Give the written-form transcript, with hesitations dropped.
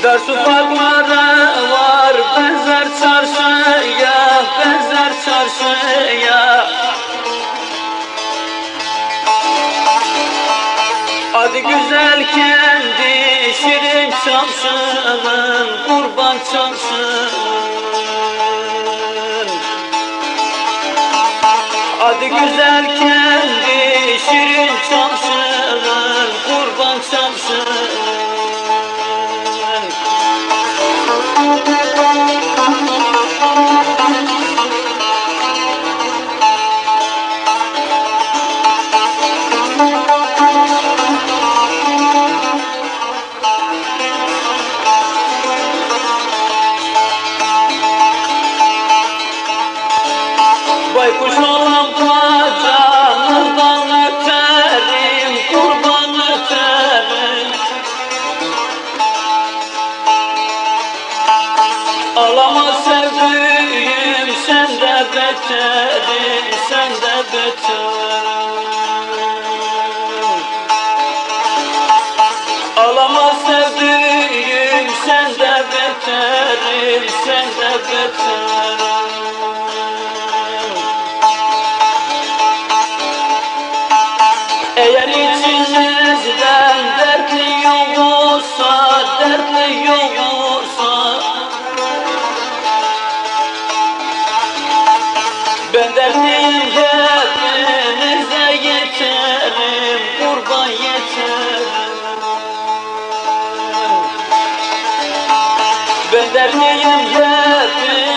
Ders ufaklara var benzer çarşıya, benzer çarşıya. Adı güzel kendi şirin çarşının, kurban çarşının. Adı güzel kendi şirin çarşının, kurban çarşının. Baykuş olan pacanından öterim, kurban öterim. Ağlama sevdiğim, sen de beterim, sen de beterim. Ağlama sevdiğim, sen de beterim, sen de beterim. Eğer içinizden dertli yok olsa, dertli yok olsa, ben dertliyim hepinize yeterim, kurban yeterim. Ben dertliyim hepinize